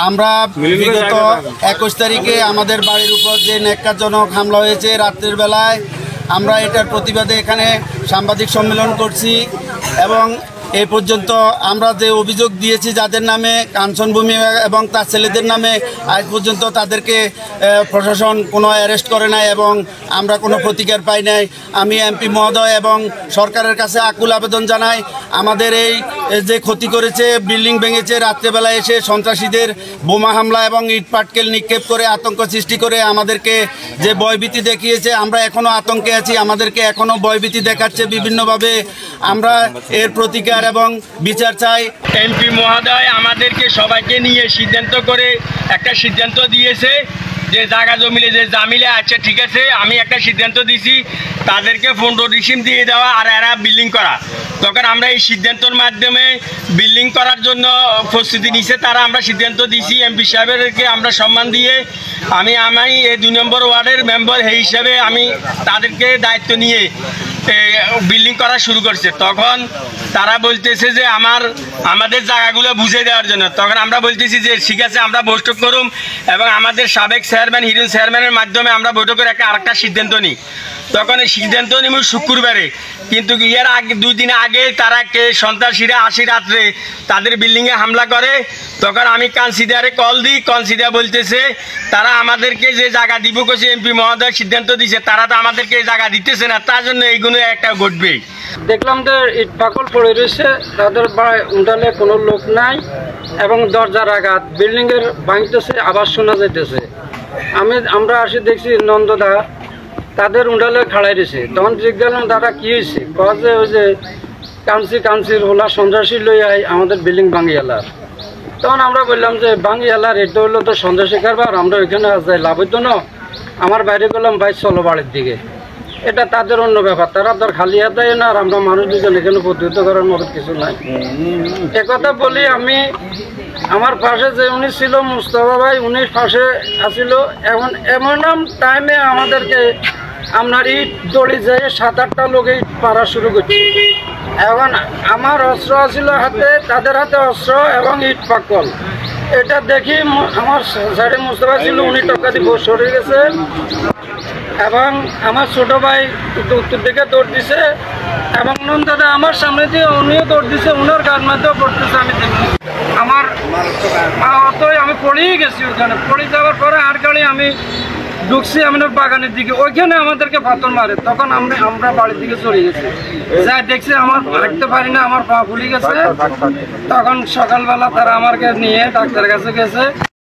আমরা বিগত 21 তারিখে আমাদের বাড়ির উপর যে ন্যাক্কারজনক হামলা হয়েছে রাত্রের বেলায়, আমরা এটার প্রতিবাদে এখানে সাংবাদিক সম্মেলন করছি এবং এই পর্যন্ত আমরা যে অভিযোগ দিয়েছি যাদের নামে কাঞ্চন ভূমি এবং তার ছেলেদের নামে, আজ পর্যন্ত তাদেরকে প্রশাসন কোনো অ্যারেস্ট করে নাই এবং আমরা কোনো প্রতিকার পাই নাই। আমি এমপি মহোদয় এবং সরকারের কাছে আকুল আবেদন জানাই। আমাদের এই যে ক্ষতি করেছে, বিল্ডিং ভেঙেছে, রাত্রেবেলা এসে সন্ত্রাসীদের বোমা হামলা এবং ইট পাটকেল নিক্ষেপ করে আতঙ্ক সৃষ্টি করে আমাদেরকে যে ভয়ভীতি দেখিয়েছে, আমরা এখনও আতঙ্কে আছি। আমাদেরকে এখনও ভয়ভীতি দেখাচ্ছে বিভিন্নভাবে। আমরা এর প্রতিকার এবং বিচার চাই। এমপি মহোদয় আমাদেরকে সবাইকে নিয়ে একটা সিদ্ধান্ত দিয়েছে যে জায়গা জমিলে যে জামিলে আছে, ঠিক আছে, আমি একটা সিদ্ধান্ত দিছি তাদেরকে 15 ডিসিম দিয়ে দেওয়া আর এরা বিল্ডিং করা। তখন আমরা এই সিদ্ধান্তের মাধ্যমে বিল্ডিং করার জন্য প্রস্তুতি নিছে তারা। আমরা সিদ্ধান্ত দিছি এমপি সাহেবকে আমরা সম্মান দিয়ে আমি এই 2 নম্বর ওয়ার্ডের মেম্বার এই হিসাবে আমি তাদেরকে দায়িত্ব নিয়ে বিল্ডিং করা শুরু করছে। তখন তারা বলতেছে যে আমাদের জায়গাগুলো বুঝে দেওয়ার জন্য। তখন আমরা বলতেছি যে ঠিক আছে, আমরা বৈঠক করুম এবং আমাদের সাবেক চেয়ারম্যান হিরুন চেয়ারম্যানের মাধ্যমে আমরা বৈঠক করে আরেকটা সিদ্ধান্ত নিই। তখন এই সিদ্ধান্ত নিব শুক্রবারে, কিন্তু এর আগে 2 দিন আগে তারা সন্ত্রাসীরা 80 রাত্রে তাদের বিল্ডিংয়ে হামলা করে। তখন আমি কাউন্সিলরে কল দিই, কাউন্সিলর বলতেছে তারা আমাদেরকে যে জায়গা দিব কছে এমপি মহোদয় সিদ্ধান্ত দিছে, তারা তো আমাদেরকে এই জায়গা দিতেছে না, তার জন্য এইগুলো একটা ঘটবেই। দেখলাম যে ইট পাকল পড়ে রয়েছে, তাদের উঠালে কোনো লোক নাই এবং দরজার আঘাত, বিল্ডিংয়ের ভাঙতেছে, আবার শোনা যাইতেছে। আমরা আসি দেখছি নন্দদা তাদের উঠালে খাড়াই রয়েছে। তখন জিজ্ঞাসা দাদা কী হয়েছে, যে ওই যে কাউন্সিল হলা সন্ত্রাসী লই আই আমাদের বিল্ডিং ভাঙিয়ালার। তখন আমরা বললাম যে ভাঙিয়ালার এটা হলো তো সন্ত্রাসী কারবার, আমরা ওইখানে যাই লাভ হইতো না। আমার বাইরে গেলাম ভাই চলো বাড়ির দিকে। এটা তাদের অন্য ব্যাপার, তারা ধর খালি হাত দেয় না, আর আমরা মানুষ দুজন এখানে প্রতিহত করার মতো কিছু নাই। একথা বলি আমি, আমার পাশে যে উনি ছিল মুস্তফা ভাই, উনি পাশে আসিল। এমন টাইমে আমাদেরকে আপনার ইট দড়ি যায় 7-8টা লোক ইট পাড়া শুরু করছে। এখন আমার অস্ত্র আসিল হাতে, তাদের হাতে অস্ত্র এবং ইট পাকল। এটা দেখি আমার সাইডে মুস্তফা ছিল, উনি টক্কা দিয়ে সরে গেছে এবং আমার ছোট ভাই উত্তর দিকে দৌড় দিছে এবং নন্দাদা আমার সামনে দিয়ে উনিও দৌড় দিছে, উনার গান মাধ্যমেও পড়তেছে। আমি দেখি আমার অতই আমি পড়েই গেছি। ওখানে পড়ে যাওয়ার পরে আর গাড়ি আমি ঢুকছি আমাদের বাগানের দিকে, ওইখানে আমাদেরকে পাথর মারে। তখন আমরা বাড়ির দিকে চলে গেছি, যা দেখছি আমার হাঁটতে পারি না, আমার পা ফুলে গেছে। তখন সকালবেলা তারা আমাকে নিয়ে ডাক্তারের কাছে গেছে।